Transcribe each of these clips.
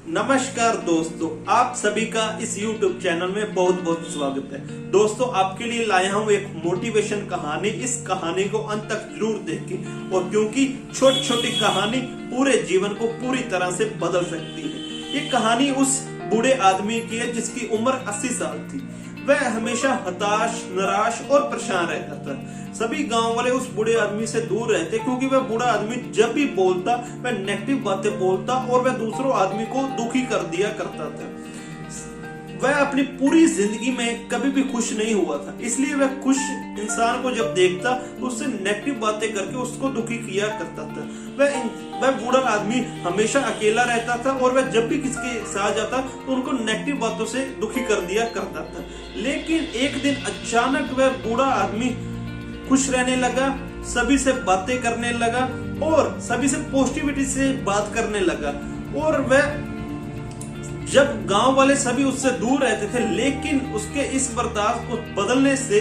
नमस्कार दोस्तों, आप सभी का इस YouTube चैनल में बहुत बहुत स्वागत है। दोस्तों, आपके लिए लाया हूँ एक मोटिवेशन कहानी। इस कहानी को अंत तक जरूर देखें, और क्योंकि छोटी छोटी कहानी पूरे जीवन को पूरी तरह से बदल सकती है। ये कहानी उस बूढ़े आदमी की है जिसकी उम्र 80 साल थी। वह हमेशा हताश, निराश और परेशान रहता था। सभी गांव वाले उस बूढ़े आदमी से दूर रहते क्योंकि वह बूढ़ा आदमी जब भी बोलता वह नेगेटिव बातें बोलता और वह दूसरों आदमी को दुखी कर दिया करता था। वह अपनी पूरी जिंदगी में कभी भी खुश नहीं हुआ था, इसलिए वह खुश इंसान को जब देखता तो उससे नेगेटिव बातें करके उसको दुखी किया करता था। वह बूढ़ा आदमी हमेशा अकेला रहता था और वह जब भी किसी के साथ जाता तो उनको नेगेटिव बातों से दुखी कर दिया करता था। लेकिन एक दिन अचानक वह बूढ़ा आदमी खुश रहने लगा, सभी से बातें करने लगा और सभी से पॉजिटिविटी से बात करने लगा। और वह जब गांव वाले सभी उससे दूर रहते थे, लेकिन उसके इस बर्दाश्त को बदलने से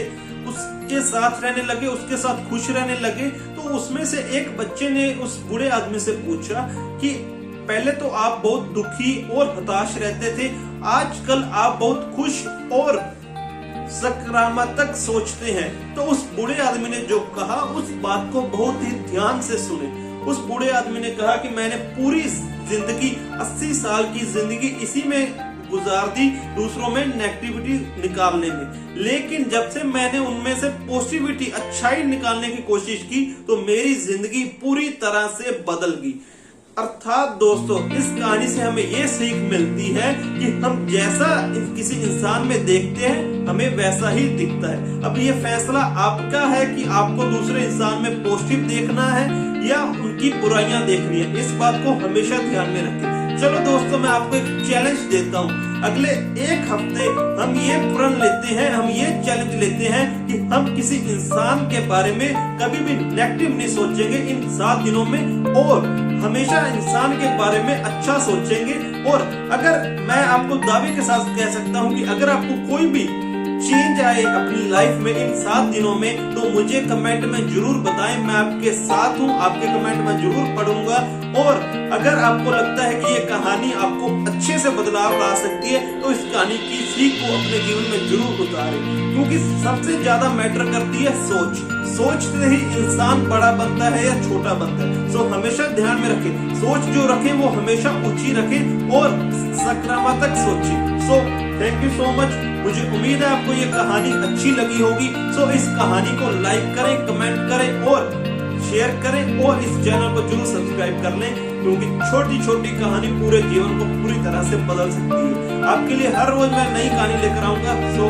उसके साथ रहने लगे, उसके साथ खुश रहने लगे। तो उसमें से एक बच्चे ने उस बूढ़े आदमी से पूछा कि पहले तो आप बहुत दुखी और हताश रहते थे, आजकल आप बहुत खुश और सकारात्मक सोचते हैं। तो उस बूढ़े आदमी ने जो कहा उस बात को बहुत ही ध्यान से सुने। उस बूढ़े आदमी ने कहा कि मैंने पूरी जिंदगी 80 साल की जिंदगी इसी में गुजार दी, दूसरों में नेगेटिविटी निकालने में। लेकिन जब से मैंने उनमें से पॉजिटिविटी, अच्छाई निकालने की कोशिश की तो मेरी जिंदगी पूरी तरह से बदल गई। अर्थात दोस्तों, इस कहानी से हमें ये सीख मिलती है कि हम जैसा किसी इंसान में देखते हैं हमें वैसा ही दिखता है। अब ये फैसला आपका है कि आपको दूसरे इंसान में पॉजिटिव देखना है या उनकी बुराइयां देखनी है। इस बात को हमेशा ध्यान में रखें। चलो दोस्तों, मैं आपको एक चैलेंज देता हूँ। अगले एक हफ्ते हम ये प्रण लेते हैं, हम ये चैलेंज लेते हैं कि हम किसी इंसान के बारे में कभी भी नेगेटिव नहीं सोचेंगे इन 7 दिनों में, और हमेशा इंसान के बारे में अच्छा सोचेंगे। और अगर मैं आपको दावे के साथ कह सकता हूँ कि अगर आपको कोई भी चेंज आए अपनी लाइफ में इन 7 दिनों में, तो मुझे कमेंट में जरूर बताएं। मैं आपके साथ हूँ, आपके कमेंट में जरूर पढ़ूंगा। और अगर आपको लगता है कि ये कहानी आपको अच्छे से बदलाव ला सकती है तो इस कहानी की सीख को अपने जीवन में जरूर उतारें, क्योंकि सबसे ज्यादा मैटर करती है सोच। सोच से ही इंसान बड़ा बनता है या छोटा बनता है। सो हमेशा ध्यान में रखें, सोच जो रखें वो हमेशा ऊंची रखें और सकारात्मक सोचें। So thank you so much. मुझे उम्मीद है आपको ये कहानी अच्छी लगी होगी। सो इस कहानी को लाइक करें, कमेंट करें और शेयर करें, और इस चैनल को जरूर सब्सक्राइब कर लें, क्योंकि छोटी छोटी कहानी पूरे जीवन को पूरी तरह से बदल सकती है। आपके लिए हर रोज मैं नई कहानी लेकर आऊंगा। सो